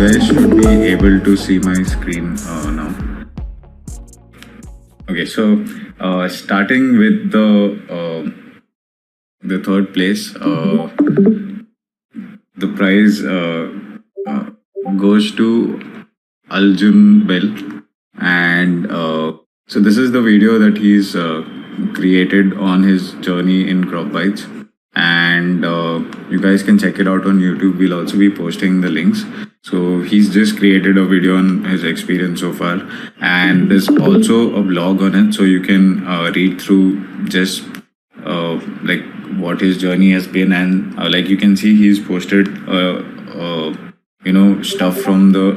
guys should be able to see my screen now. Okay, so starting with the third place, the prize goes to Aljun Bell, and so this is the video that he's created on his journey in CropBytes, and you guys can check it out on YouTube. We'll also be posting the links. So he's just created a video on his experience so far, and there's also a blog on it, so you can read through just like what his journey has been, and like you can see he's posted stuff from the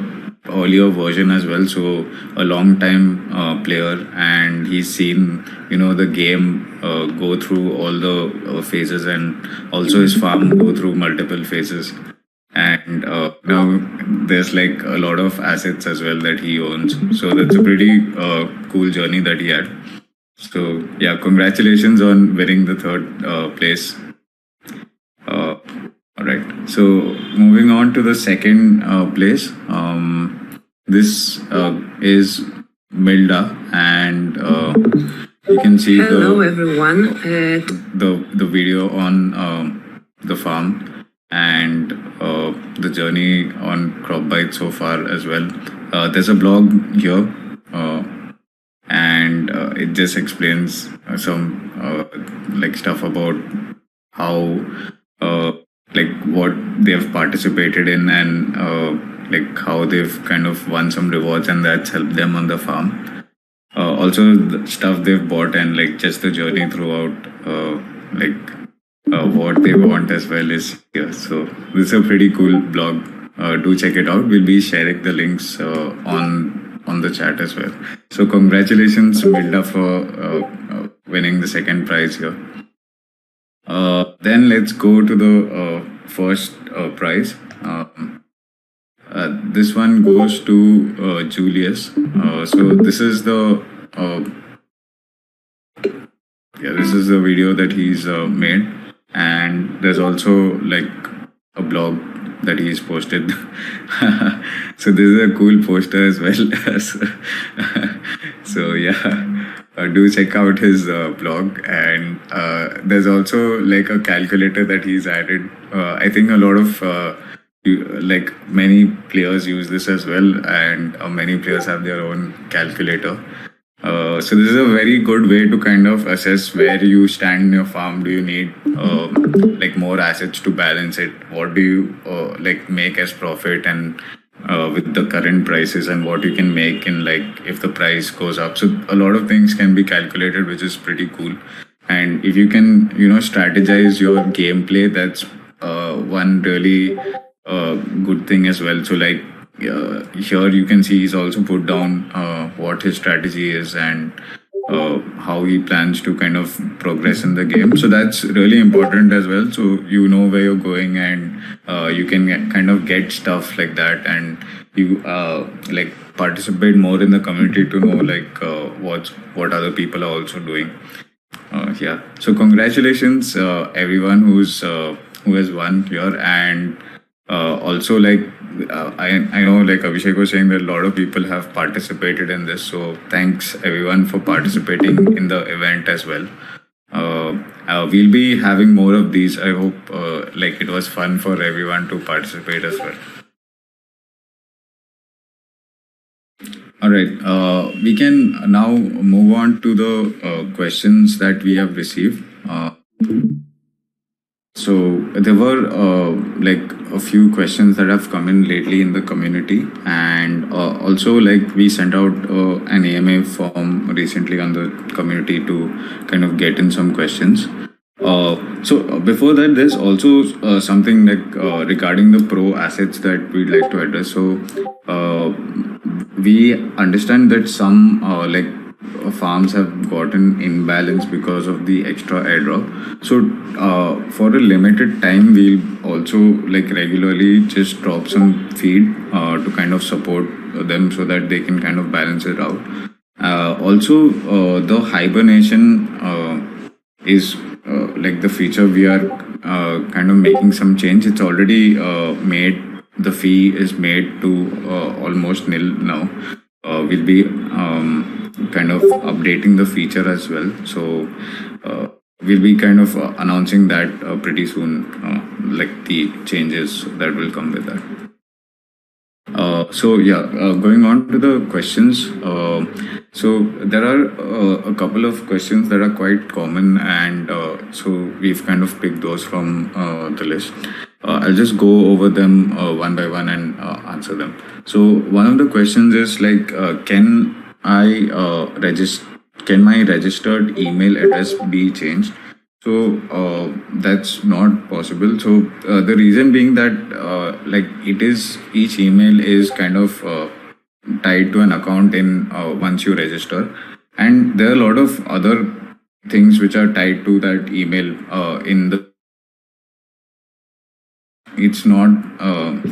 earlier version as well, so a long time player, and he's seen the game go through all the phases, and also his farm go through multiple phases, and now there's like a lot of assets as well that he owns, so that's a pretty cool journey that he had. So yeah, congratulations on winning the third place. All right, so moving on to the second place. This is Milda, and you can see Hello everyone. The video on the farm and the journey on CropBytes so far as well. There's a blog here, and it just explains some like stuff about how like what they've participated in, and like how they've kind of won some rewards, and that's helped them on the farm. Also the stuff they've bought, and like just the journey throughout, what they want as well is here. So this is a pretty cool blog. Do check it out. We'll be sharing the links on the chat as well. So congratulations, Milda, for winning the second prize here. Then let's go to the first prize. This one goes to Julius. So this is the this is the video that he's made, and there's also like a blog that he's posted. So this is a cool poster as well. So yeah, do check out his blog, and there's also like a calculator that he's added. I think a lot of like many players use this as well, and many players have their own calculator. So this is a very good way to kind of assess where you stand in your farm. Do you need like more assets to balance it? What do you like make as profit, and with the current prices, and what you can make in like if the price goes up? So a lot of things can be calculated, which is pretty cool. And if you can strategize your gameplay, that's one really good thing as well. So like here you can see he's also put down what his strategy is, and how he plans to kind of progress in the game. So that's really important as well, so you know where you're going, and you can kind of get stuff like that, and you like participate more in the community to know like what other people are also doing. Yeah, so congratulations everyone who has won here. And also like I know like Abhishek was saying that a lot of people have participated in this, so thanks everyone for participating in the event as well. We'll be having more of these. I hope like it was fun for everyone to participate as well. All right, we can now move on to the questions that we have received. So there were like a few questions that have come in lately in the community, and also like we sent out an AMA form recently on the community to kind of get in some questions. So before that, there's also something like regarding the pro assets that we'd like to address. So we understand that some like farms have gotten imbalance because of the extra airdrop. So for a limited time, we'll also like regularly just drop some feed to kind of support them so that they can kind of balance it out. Also, the hibernation is like the feature we are kind of making some change. It's already made the fee is made to almost nil now. We'll be kind of updating the feature as well. So we'll be kind of announcing that pretty soon, like the changes that will come with that. Going on to the questions. So there are a couple of questions that are quite common, and so we've kind of picked those from the list. I'll just go over them one by one and answer them. So one of the questions is like, can I register? Can my registered email address be changed? So that's not possible. So the reason being that like it is, each email is kind of tied to an account in once you register, and there are a lot of other things which are tied to that email in the. It's not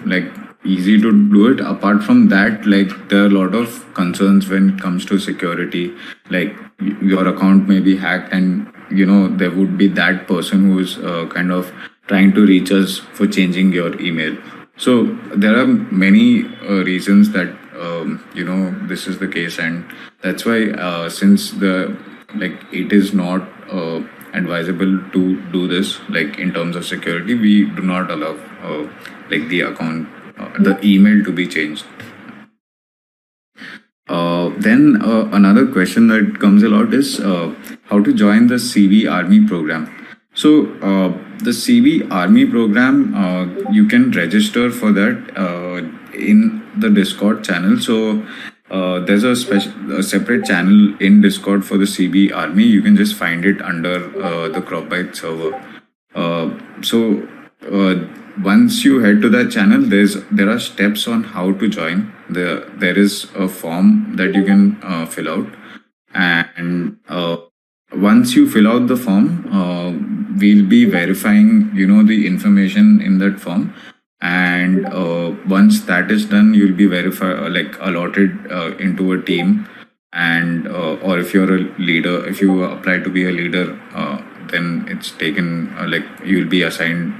like easy to do it. Apart from that, like there are a lot of concerns when it comes to security. Like your account may be hacked, and there would be that person who's kind of trying to reach us for changing your email. So there are many reasons that this is the case, and that's why since the like it is not advisable to do this, like in terms of security, we do not allow like the account, the email to be changed. Then another question that comes a lot is how to join the CV Army program. So the CV Army program, you can register for that in the Discord channel. So there's a separate channel in Discord for the CB Army. You can just find it under the CropBytes server. So once you head to that channel, there are steps on how to join. There is a form that you can fill out, and once you fill out the form, we'll be verifying the information in that form, and once that is done, you'll be allotted into a team, and or if you're a leader, if you apply to be a leader, then it's taken like you'll be assigned.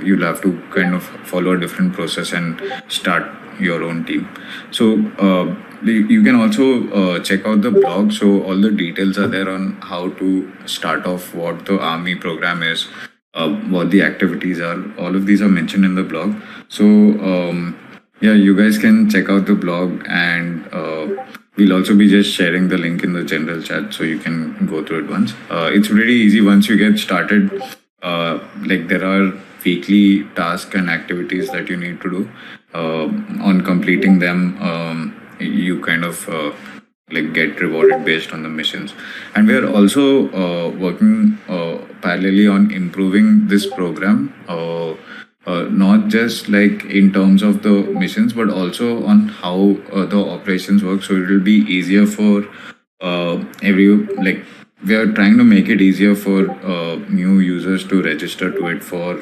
You'll have to kind of follow a different process and start your own team. So you can also check out the blog. So all the details are there on how to start off, what the army program is, what the activities are. All of these are mentioned in the blog. So yeah, you guys can check out the blog, and we'll also be just sharing the link in the general chat so you can go through it once. It's pretty easy once you get started. Like there are weekly tasks and activities that you need to do. On completing them, you kind of like get rewarded based on the missions. And we are also working parallelly on improving this program, not just like in terms of the missions, but also on how the operations work. So it will be easier for we are trying to make it easier for new users to register to it, for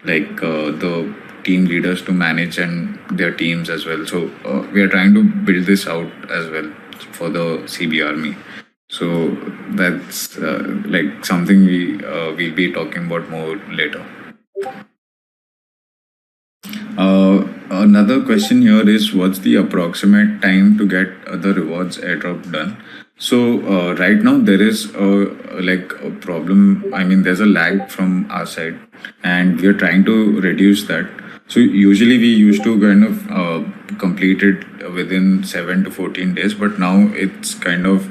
the team leaders to manage and their teams as well. So we are trying to build this out as well for the CB Army. So that's like something we'll be talking about more later. Another question here is, what's the approximate time to get the rewards airdrop done? So right now there is a problem. I mean, there's a lag from our side, and we are trying to reduce that. So usually we used to kind of complete it within 7 to 14 days, but now it's kind of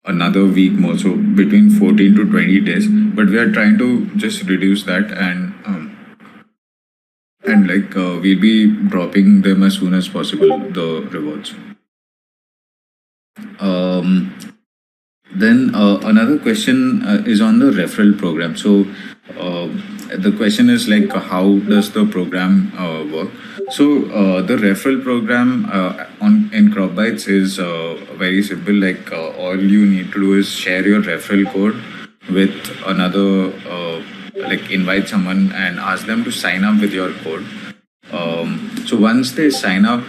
another week more, so between 14 to 20 days. But we are trying to just reduce that, and we'll be dropping them as soon as possible, the rewards. Then another question is on the referral program. So the question is like, how does the program work? So the referral program in CropBytes is very simple. Like all you need to do is share your referral code with another, invite someone and ask them to sign up with your code. So once they sign up,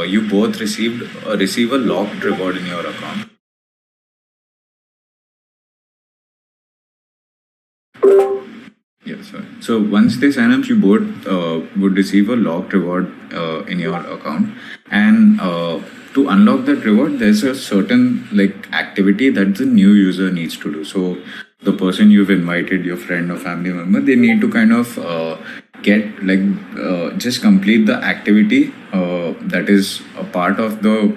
you both receive a locked reward in your account. Yeah. sorry. So once they sign up, you both would receive a locked reward in your account, and to unlock that reward, there's a certain like activity that the new user needs to do. So the person you've invited, your friend or family member, they need to kind of get like just complete the activity that is a part of the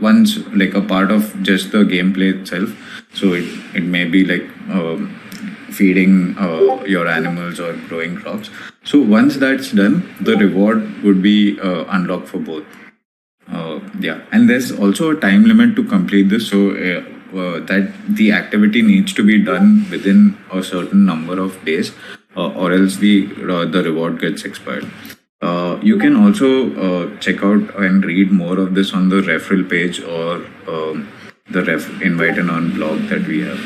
once like a part of just the gameplay itself. So it may be like feeding your animals or growing crops. So once that's done, the reward would be unlocked for both. Yeah, and there's also a time limit to complete this. So that the activity needs to be done within a certain number of days, or else the reward gets expired. You can also check out and read more of this on the referral page or the invite and on blog that we have.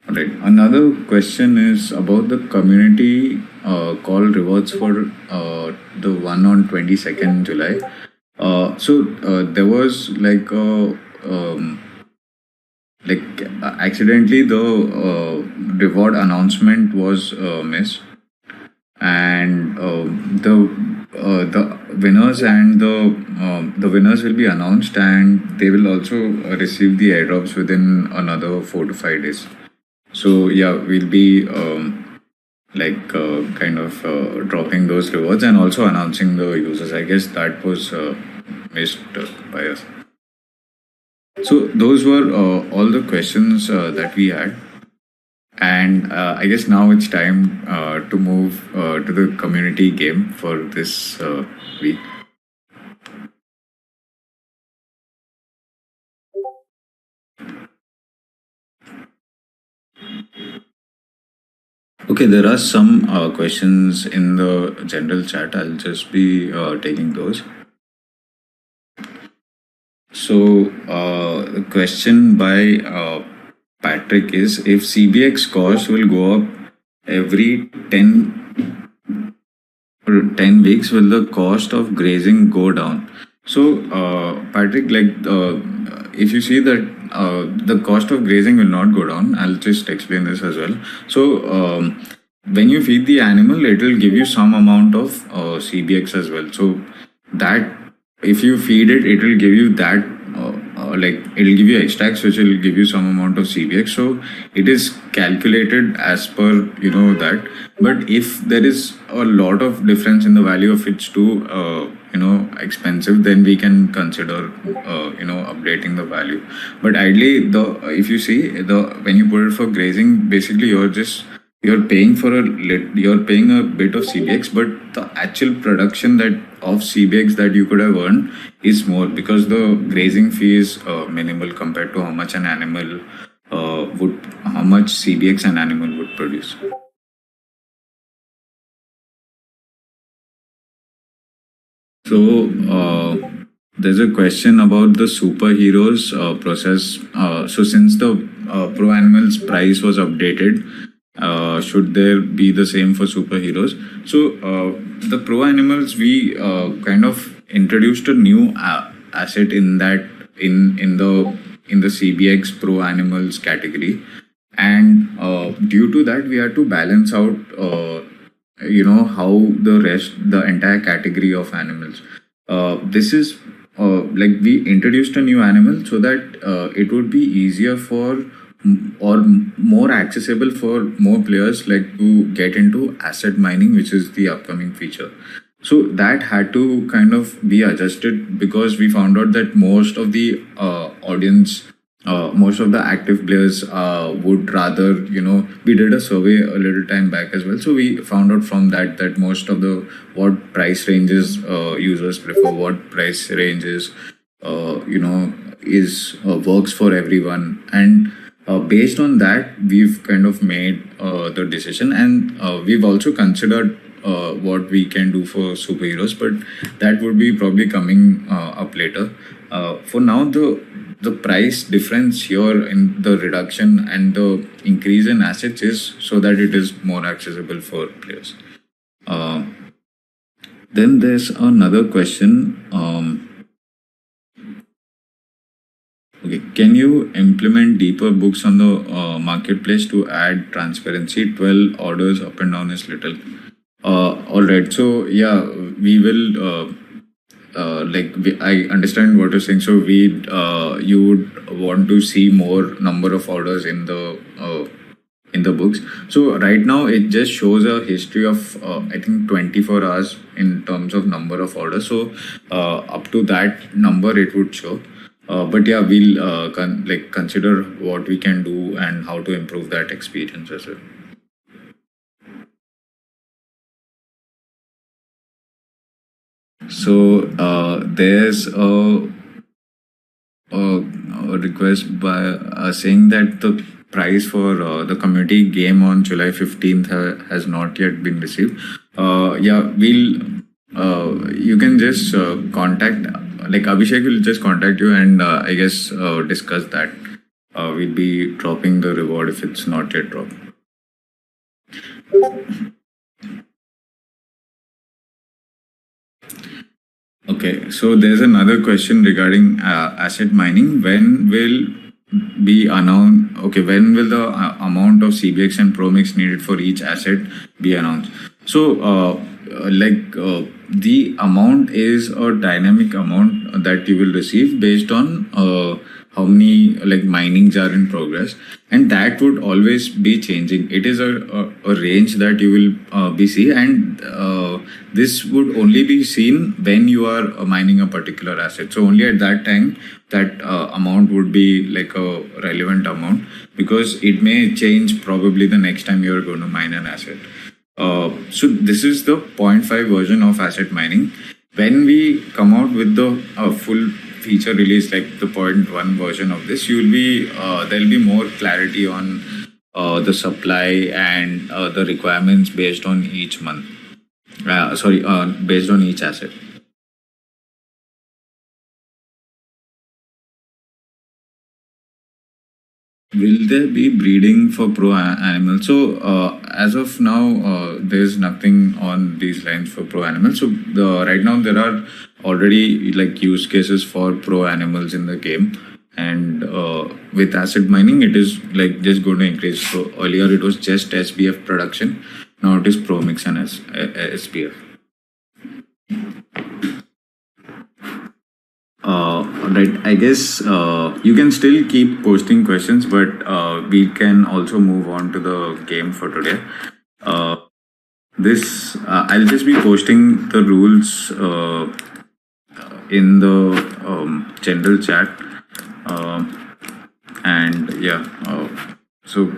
Right. Another question is about the community call rewards for the one on 22nd July. There was accidentally the reward announcement was missed, and the winners and the winners will be announced, and they will also receive the airdrops within another 4 to 5 days. So yeah, we'll be kind of dropping those rewards and also announcing the users. I guess that was missed by us. So those were all the questions that we had. And I guess now it's time to move to the community game for this week. Okay, there are some questions in the general chat. I'll just be taking those. So, the question by Patrick is, if CBX cost will go up every 10 weeks, will the cost of grazing go down? So, Patrick, if you see that the cost of grazing will not go down, I'll just explain this as well. So, when you feed the animal, it will give you some amount of CBX as well. So, that if you feed it, it will give you that it will give you extracts which will give you some amount of CBX. So it is calculated as per that. But if there is a lot of difference in the value of it's too expensive, then we can consider updating the value. But ideally, if you see when you put it for grazing, basically you're paying you're paying a bit of CBX, but the actual production of CBX that you could have earned is more, because the grazing fee is minimal compared to how much CBX an animal would produce. So there's a question about the superheroes process. So since the Pro Animals price was updated, should there be the same for superheroes? So the Pro Animals, we kind of introduced a new asset in that in the CBX Pro Animals category, and due to that we had to balance out how the entire category of animals. This is we introduced a new animal so that it would be easier for or more accessible for more players to get into asset mining, which is the upcoming feature. So that had to kind of be adjusted, because we found out that most of the audience, most of the active players would rather, we did a survey a little time back as well. So we found out from that most of the what price ranges users prefer, what price ranges is works for everyone, and based on that we've kind of made the decision, and we've also considered what we can do for superheroes, but that would be probably coming up later. For now, the price difference here in the reduction and the increase in assets is so that it is more accessible for players. Then there's another question. Okay, can you implement deeper books on the marketplace to add transparency? 12 orders up and down is little. All right. So yeah, we will. I understand what you're saying. So you would want to see more number of orders in the books. So right now it just shows a history of I think 24 hours in terms of number of orders. So up to that number it would show. But yeah, we'll consider what we can do and how to improve that experience as well. So there's a request by saying that the prize for the community game on July 15th has not yet been received. Yeah, you can just contact, like Abhishek will just contact you and I guess discuss that. We'll be dropping the reward if it's not yet dropped. Okay, so there's another question regarding asset mining. When will be announced? Okay, when will the amount of CBX and ProMix needed for each asset be announced? So, the amount is a dynamic amount that you will receive based on how many like minings are in progress, and that would always be changing. It is a range that you will be see, and this would only be seen when you are mining a particular asset. So only at that time that amount would be like a relevant amount, because it may change probably the next time you are going to mine an asset. So this is the 0.5 version of asset mining. When we come out with the full feature release, like the 0.1 version of this, you'll be there'll be more clarity on the supply and the requirements based on each month. Based on each asset. Will there be breeding for pro animals? So as of now, there's nothing on these lines for pro animals. So right now there are already like use cases for pro animals in the game, and with asset mining, it is like just going to increase. So earlier it was just SBF production, now it is pro mix and SBF. Right. I guess you can still keep posting questions, but we can also move on to the game for today. This I'll just be posting the rules in the general chat, and yeah. So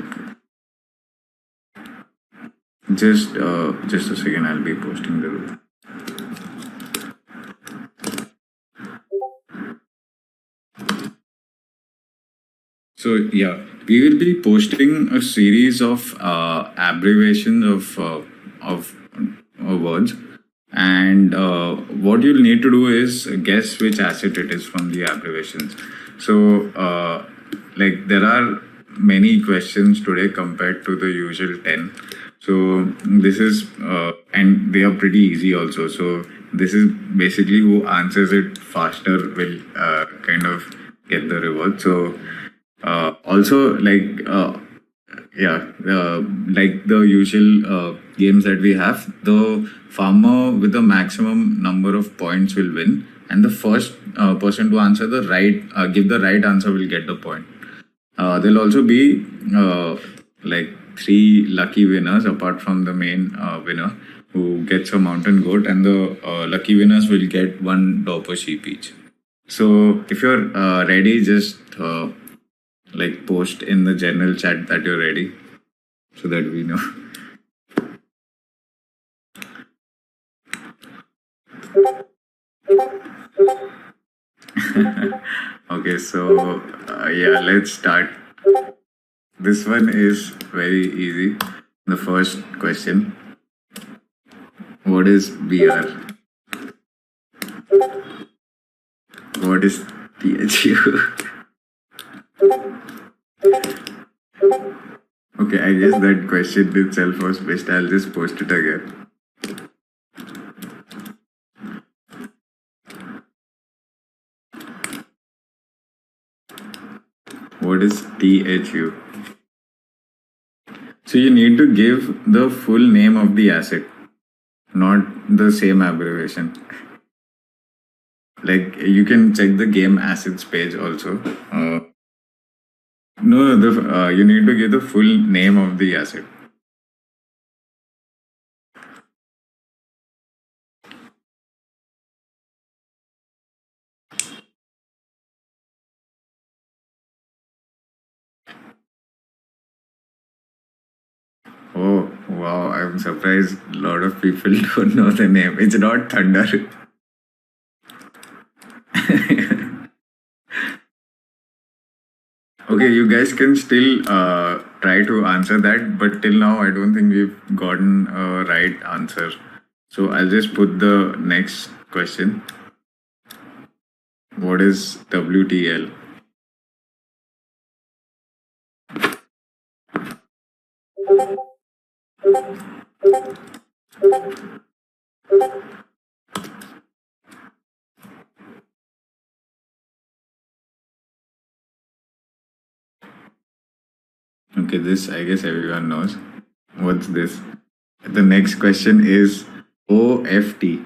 just a second. I'll be posting the rule. So yeah, we will be posting a series of abbreviations of words, and what you'll need to do is guess which asset it is from the abbreviations. So like there are many questions today compared to the usual 10. So this is and they are pretty easy also. So this is basically who answers it faster will kind of get the reward. So also like like the usual games that we have, the farmer with the maximum number of points will win, and the first person to answer the right give the right answer will get the point. There'll also be like 3 lucky winners apart from the main winner who gets a mountain goat, and the lucky winners will get 1 Doper sheep each. So if you're ready, just like post in the general chat that you're ready so that we know. Okay, so yeah, let's start. This one is very easy. The first question: what is BR? What is THU? Okay, I guess that question itself was best. I'll just post it again. What is THU? So you need to give the full name of the asset, not the same abbreviation. Like you can check the game assets page also. No, you need to give the full name of the asset. Oh, wow. I'm surprised a lot of people don't know the name. It's not Thunder. Okay, you guys can still try to answer that, but till now, I don't think we've gotten a right answer. So I'll just put the next question. What is WTL? Okay, this I guess everyone knows. What's this? The next question is OFT.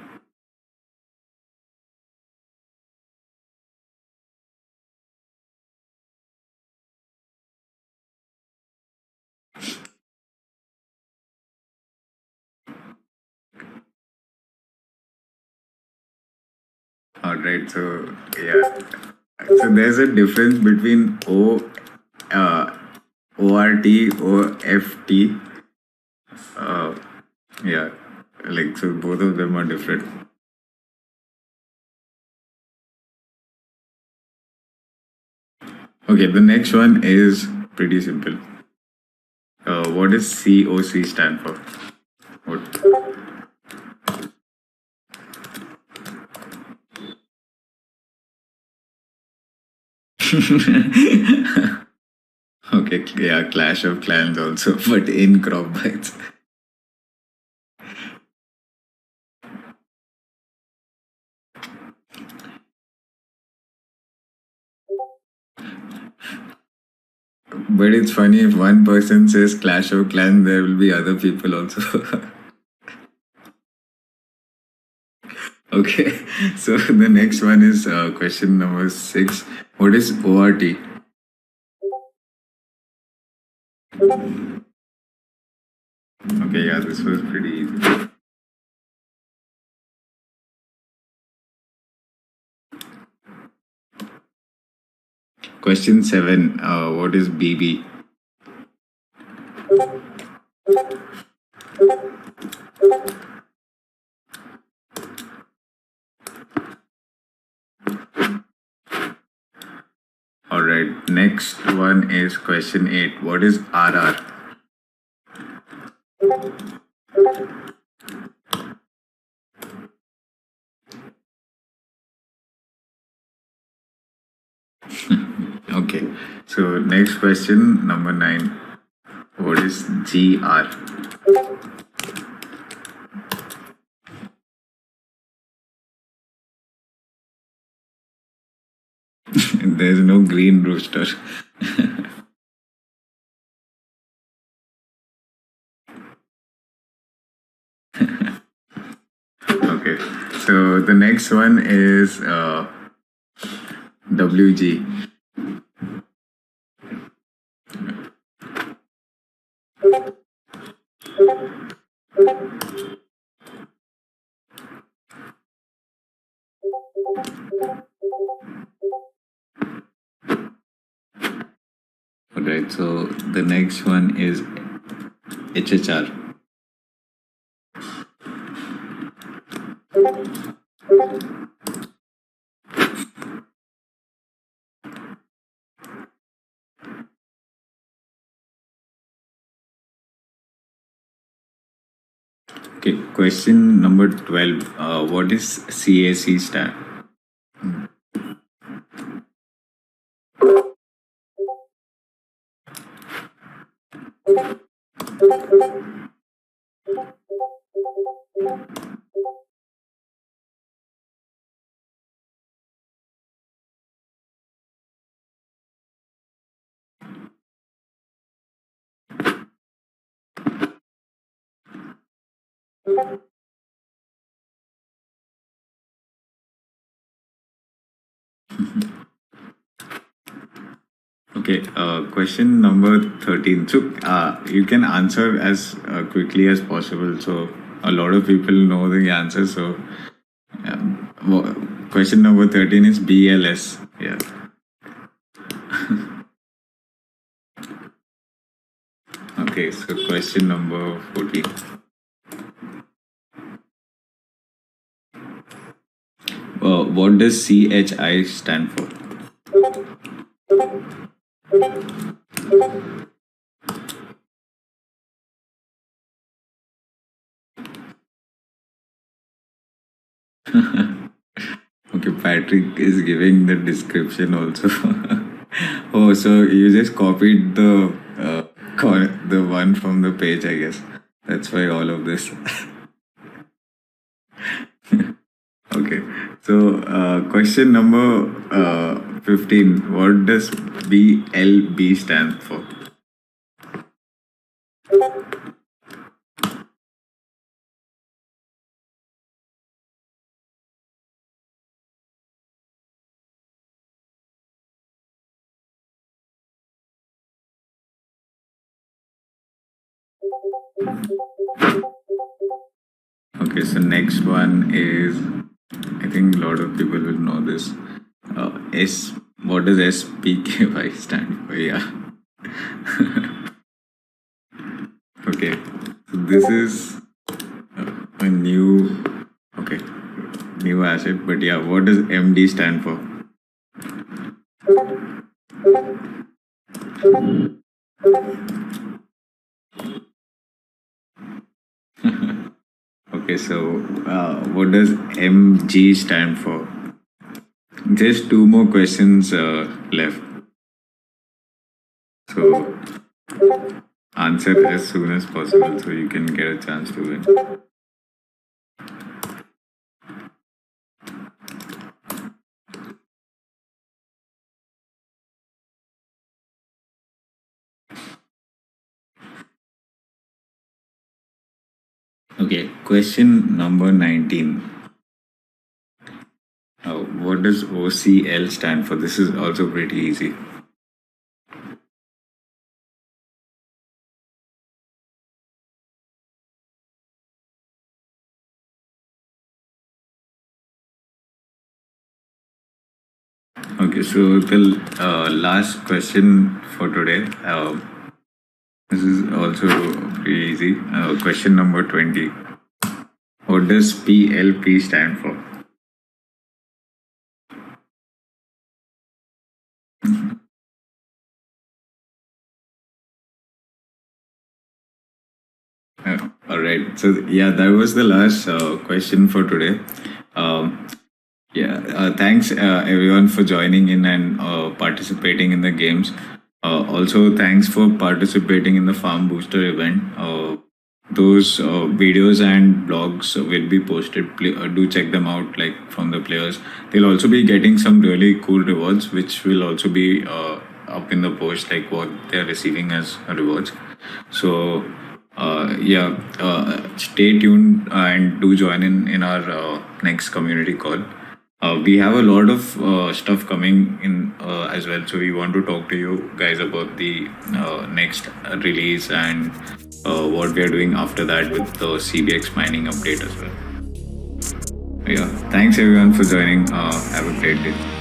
All right, so yeah, so there's a difference between ORT, OFT. Uh, yeah, like so both of them are different. Okay, the next one is pretty simple. What does COC stand for? What? Okay, yeah, Clash of Clans also, but in CropBytes. But it's funny if one person says Clash of Clans, there will be other people also. Okay, so the next one is question number 6. What is ORT? Okay, yeah, this was pretty easy. Question 7. What is BB? Alright, next one is question 8. What is RR? Okay, so next question, number 9. What is GR? There's no green rooster. Okay, so the next one is WG. Alright, so the next one is HHR. Okay, question number 12. What is CAC stand? Okay, question number 13. So, you can answer as quickly as possible. So, a lot of people know the answer. So, question number 13 is BLS. Yeah. Okay, so question number 14. What does CHI stand for? Okay, Patrick is giving the description also. Oh, so you just copied the one from the page, I guess. That's why all of this. Okay, so question number 15. What does BLB stand for? Okay, so next one is, I think a lot of people will know this. S. What does SPKY stand for? Yeah. Okay, so this is a new, okay, new asset, but yeah, what does MD stand for? Okay, so what does MG stand for? Just two more questions left. So answer as soon as possible so you can get a chance to win. Okay, question number 19. What does OCL stand for? This is also pretty easy. Okay, so the last question for today. This is also pretty easy. Question number 20. What does PLP stand for? All right. So yeah, that was the last question for today. Um, yeah. Thanks everyone for joining in and participating in the games. Also, thanks for participating in the Farm Booster event. Those videos and blogs will be posted. Do check them out, like from the players. They'll also be getting some really cool rewards, which will also be up in the post, like what they're receiving as rewards. So yeah, stay tuned and do join in our next community call. We have a lot of stuff coming in as well, so we want to talk to you guys about the next release and what we are doing after that with the CBX mining update as well. Yeah, thanks everyone for joining. Have a great day.